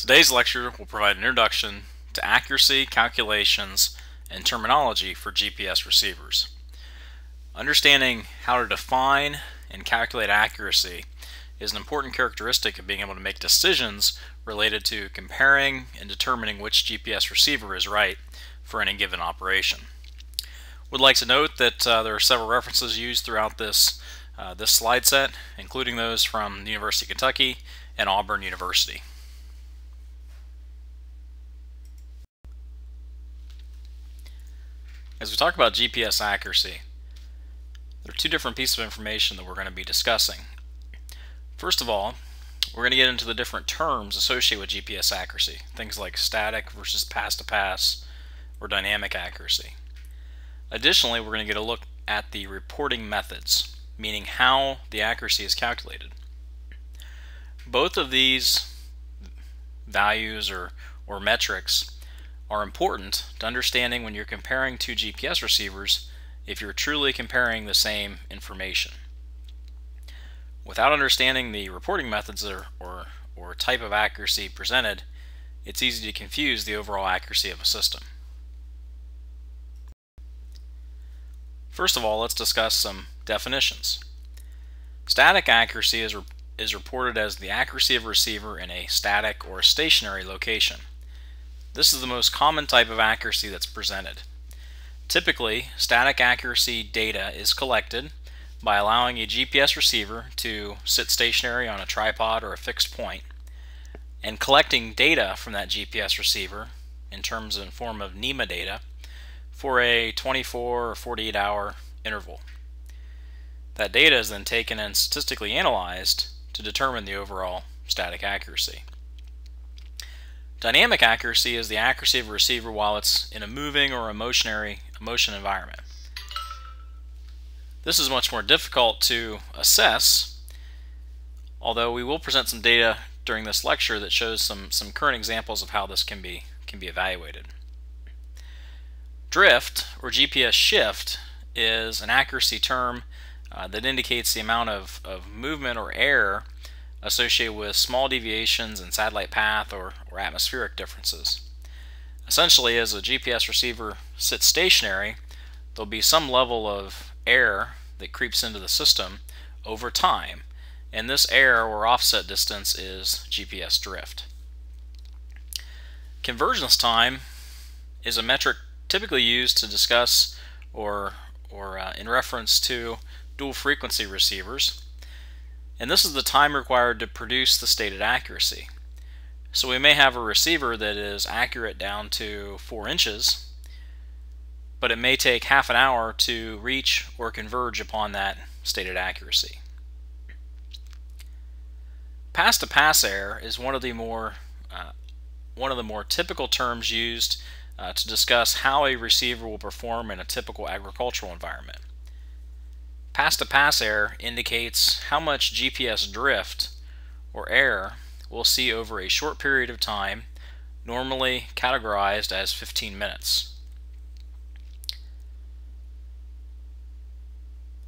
Today's lecture will provide an introduction to accuracy, calculations, and terminology for GPS receivers. Understanding how to define and calculate accuracy is an important characteristic of being able to make decisions related to comparing and determining which GPS receiver is right for any given operation. Would like to note that there are several references used throughout this slide set, including those from the University of Kentucky and Auburn University. As we talk about GPS accuracy, there are two different pieces of information that we're going to be discussing. First of all, we're going to get into the different terms associated with GPS accuracy, things like static versus pass-to-pass or dynamic accuracy. Additionally, we're going to get a look at the reporting methods, meaning how the accuracy is calculated. Both of these values or metrics are important to understanding when you're comparing two GPS receivers if you're truly comparing the same information. Without understanding the reporting methods or type of accuracy presented, it's easy to confuse the overall accuracy of a system. First of all, let's discuss some definitions. Static accuracy is reported as the accuracy of a receiver in a static or a stationary location. This is the most common type of accuracy that's presented. Typically, static accuracy data is collected by allowing a GPS receiver to sit stationary on a tripod or a fixed point and collecting data from that GPS receiver in form of NEMA data for a 24 or 48 hour interval. That data is then taken and statistically analyzed to determine the overall static accuracy. Dynamic accuracy is the accuracy of a receiver while it's in a moving or a motion environment. This is much more difficult to assess, although we will present some data during this lecture that shows some current examples of how this can be evaluated. Drift, or GPS shift, is an accuracy term that indicates the amount of movement or error associated with small deviations in satellite path or atmospheric differences. Essentially, as a GPS receiver sits stationary, there'll be some level of error that creeps into the system over time, and this error or offset distance is GPS drift. Convergence time is a metric typically used to discuss or in reference to dual frequency receivers, and this is the time required to produce the stated accuracy. So we may have a receiver that is accurate down to 4 inches, but it may take half an hour to reach or converge upon that stated accuracy. Pass-to-pass error is one of the more typical terms used to discuss how a receiver will perform in a typical agricultural environment. Pass-to-pass error indicates how much GPS drift or error we'll see over a short period of time, normally categorized as 15 minutes.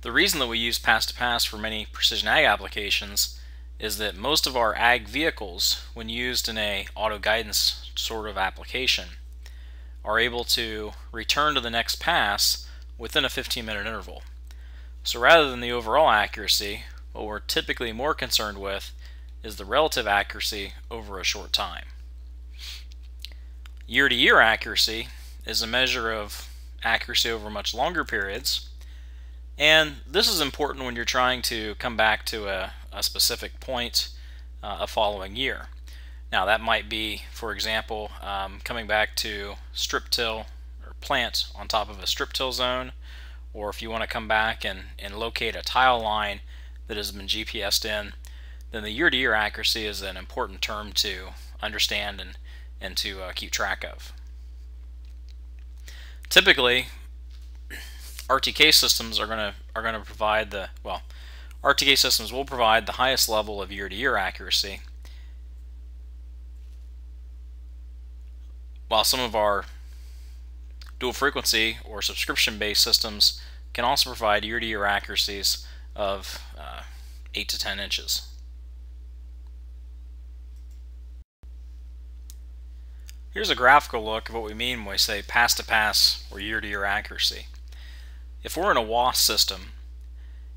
The reason that we use pass-to-pass for many precision ag applications is that most of our ag vehicles, when used in a auto guidance sort of application, are able to return to the next pass within a 15-minute interval. So rather than the overall accuracy, what we're typically more concerned with is the relative accuracy over a short time. Year-to-year accuracy is a measure of accuracy over much longer periods, and this is important when you're trying to come back to a specific point a following year. Now that might be, for example, coming back to strip till or plant on top of a strip till zone, or if you want to come back and locate a tile line that has been GPSed in, then the year-to-year accuracy is an important term to understand and to keep track of. Typically, RTK systems are going to provide RTK systems will provide the highest level of year-to-year accuracy, while some of our dual frequency or subscription-based systems can also provide year-to-year accuracies of 8 to 10 inches. Here's a graphical look of what we mean when we say pass-to-pass or year-to-year accuracy. If we're in a WAS system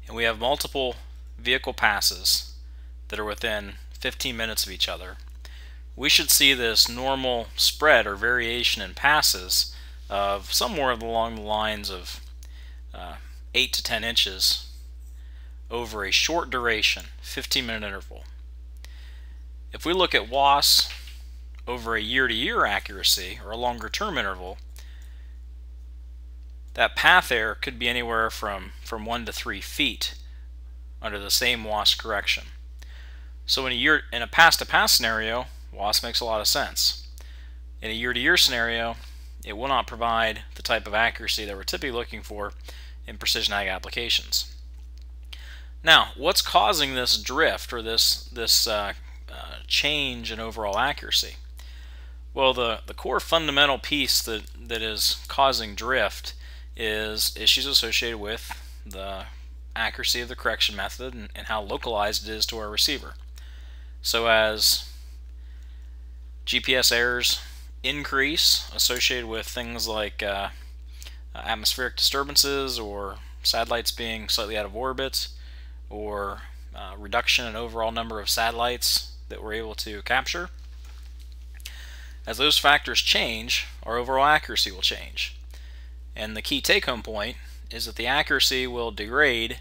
and we have multiple vehicle passes that are within 15 minutes of each other, we should see this normal spread or variation in passes of somewhere along the lines of 8 to 10 inches over a short duration, 15-minute interval. If we look at WAS over a year-to-year accuracy or a longer term interval, that path error could be anywhere from 1 to 3 feet under the same WAS correction. So in a pass-to-pass scenario, WAS makes a lot of sense. In a year-to-year scenario, it will not provide the type of accuracy that we're typically looking for in precision ag applications. Now, what's causing this drift or this change in overall accuracy? Well, the core fundamental piece that is causing drift is issues associated with the accuracy of the correction method and how localized it is to our receiver. So as GPS errors increase associated with things like atmospheric disturbances or satellites being slightly out of orbit or reduction in overall number of satellites that we're able to capture, as those factors change, our overall accuracy will change. And the key take-home point is that the accuracy will degrade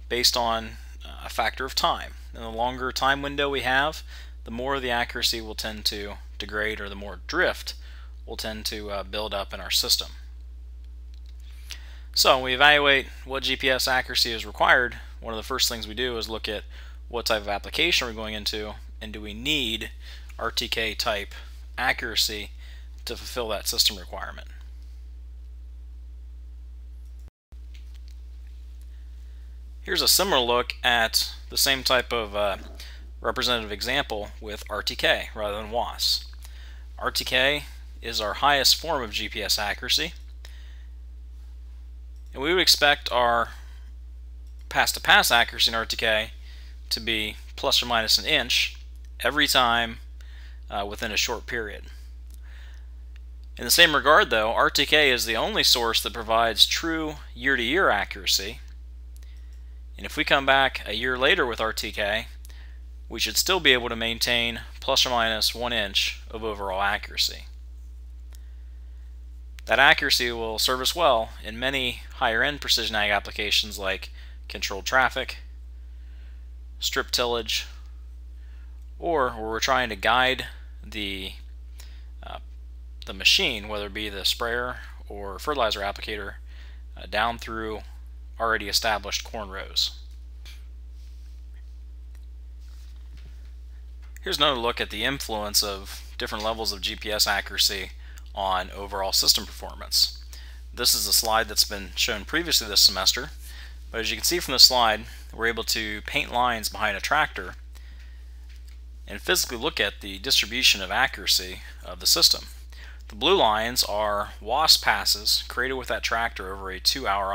based on a factor of time. And the longer time window we have, the more the accuracy will tend to degrade, or the more drift will tend to build up in our system. So when we evaluate what GPS accuracy is required, one of the first things we do is look at what type of application we're going into, and do we need RTK type accuracy to fulfill that system requirement. Here's a similar look at the same type of representative example with RTK rather than WAS. RTK is our highest form of GPS accuracy, and we would expect our pass-to-pass accuracy in RTK to be plus or minus an inch every time within a short period. In the same regard, though, RTK is the only source that provides true year-to-year accuracy, and if we come back a year later with RTK, we should still be able to maintain plus or minus 1 inch of overall accuracy. That accuracy will serve us well in many higher-end precision ag applications like controlled traffic, strip tillage, or where we're trying to guide the machine, whether it be the sprayer or fertilizer applicator, down through already established corn rows. Here's another look at the influence of different levels of GPS accuracy on overall system performance. This is a slide that's been shown previously this semester, but as you can see from the slide, we're able to paint lines behind a tractor and physically look at the distribution of accuracy of the system. The blue lines are WAS passes created with that tractor over a 2-hour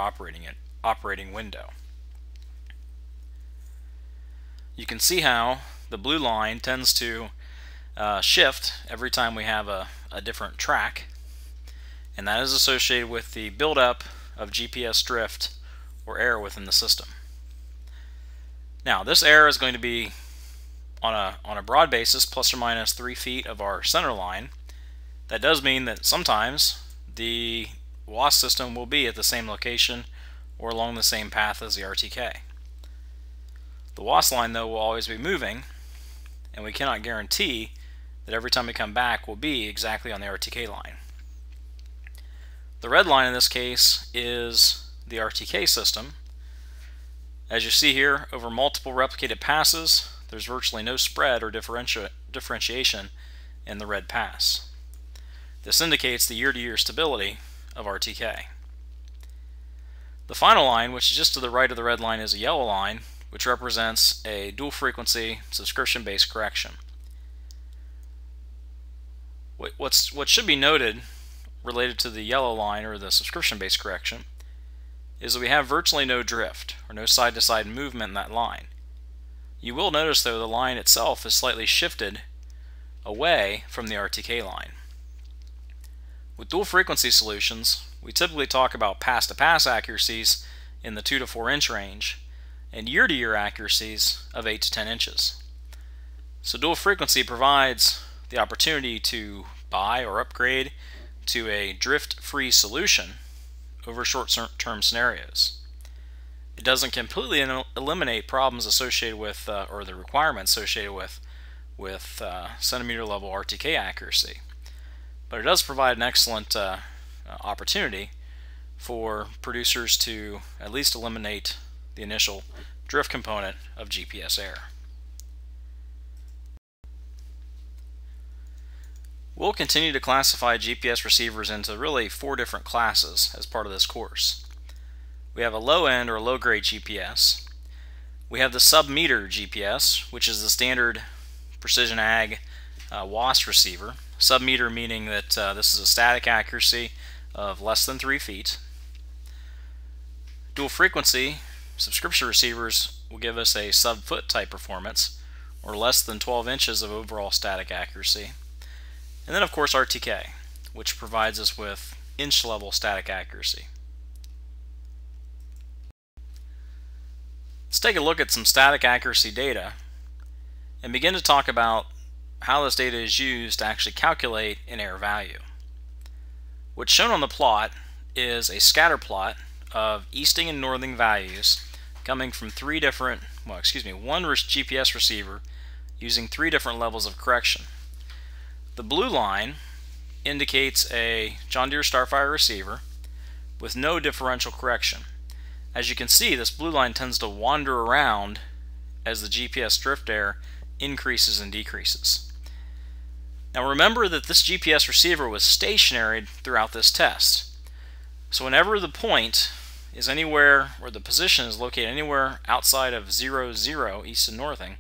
operating window. You can see how the blue line tends to shift every time we have a different track, and that is associated with the buildup of GPS drift or error within the system. Now, this error is going to be on a broad basis plus or minus 3 feet of our center line. That does mean that sometimes the WAS system will be at the same location or along the same path as the RTK. The WAS line, though, will always be moving, and we cannot guarantee that every time we come back will be exactly on the RTK line. The red line in this case is the RTK system. As you see here, over multiple replicated passes, there's virtually no spread or differentiation in the red pass. This indicates the year-to-year stability of RTK. The final line, which is just to the right of the red line, is a yellow line, which represents a dual frequency subscription-based correction. What should be noted related to the yellow line, or the subscription-based correction, is that we have virtually no drift or no side-to-side movement in that line. You will notice, though, the line itself is slightly shifted away from the RTK line. With dual frequency solutions, we typically talk about pass-to-pass accuracies in the 2 to 4 inch range and year-to-year accuracies of 8 to 10 inches. So dual frequency provides the opportunity to buy or upgrade to a drift-free solution over short-term scenarios. It doesn't completely eliminate problems associated with, or the requirements associated with centimeter level RTK accuracy, but it does provide an excellent opportunity for producers to at least eliminate the initial drift component of GPS error. We'll continue to classify GPS receivers into really 4 different classes as part of this course. We have a low-end or low-grade GPS. We have the sub-meter GPS, which is the standard precision ag WASP receiver. Sub-meter meaning that this is a static accuracy of less than 3 feet. Dual frequency subscription receivers will give us a sub-foot type performance, or less than 12 inches of overall static accuracy. And then of course RTK, which provides us with inch level static accuracy. Let's take a look at some static accuracy data and begin to talk about how this data is used to actually calculate an error value. What's shown on the plot is a scatter plot of easting and northing values coming from one GPS receiver using 3 different levels of correction. The blue line indicates a John Deere Starfire receiver with no differential correction. As you can see, this blue line tends to wander around as the GPS drift error increases and decreases. Now remember that this GPS receiver was stationary throughout this test. So whenever the point is anywhere, or the position is located anywhere outside of 0, 0, east and northing,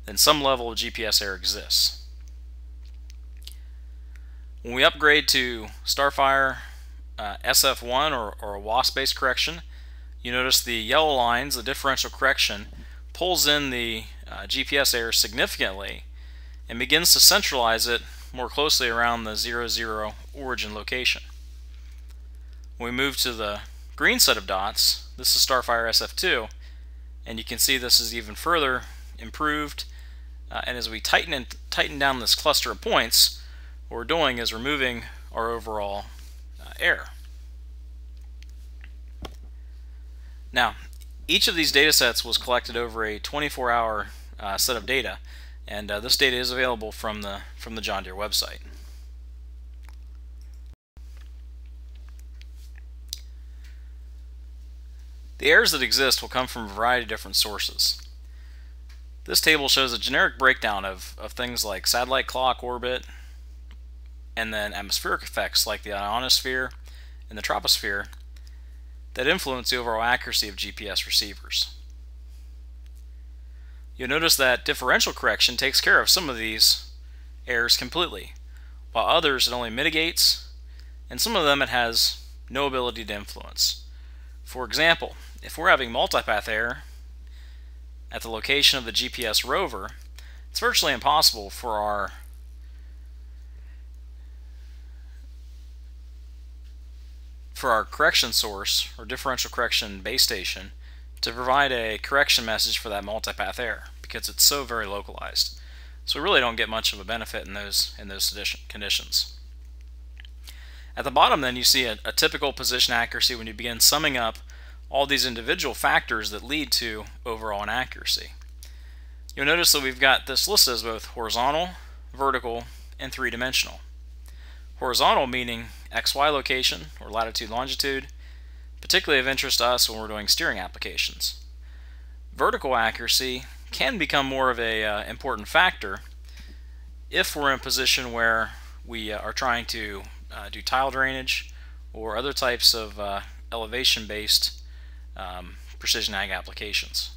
then some level of GPS error exists. When we upgrade to Starfire SF1 or a WASP-based correction, you notice the yellow lines, the differential correction, pulls in the GPS error significantly and begins to centralize it more closely around the 0, 0 origin location. When we move to the green set of dots, this is Starfire SF2, and you can see this is even further improved, and as we tighten down this cluster of points, what we're doing is removing our overall error. Now, each of these data sets was collected over a 24-hour set of data, and this data is available from the John Deere website. The errors that exist will come from a variety of different sources. This table shows a generic breakdown of things like satellite clock orbit, and then atmospheric effects like the ionosphere and the troposphere that influence the overall accuracy of GPS receivers. You'll notice that differential correction takes care of some of these errors completely, while others it only mitigates, and some of them it has no ability to influence. For example, if we're having multipath error at the location of the GPS rover, it's virtually impossible for our correction source or differential correction base station to provide a correction message for that multipath error because it's so very localized. So we really don't get much of a benefit in those conditions. At the bottom then you see a typical position accuracy when you begin summing up all these individual factors that lead to overall inaccuracy. You'll notice that we've got this listed as both horizontal, vertical, and 3-dimensional. Horizontal meaning XY location or latitude longitude, particularly of interest to us when we're doing steering applications. Vertical accuracy can become more of a important factor if we're in a position where we are trying to do tile drainage or other types of elevation based precision ag applications.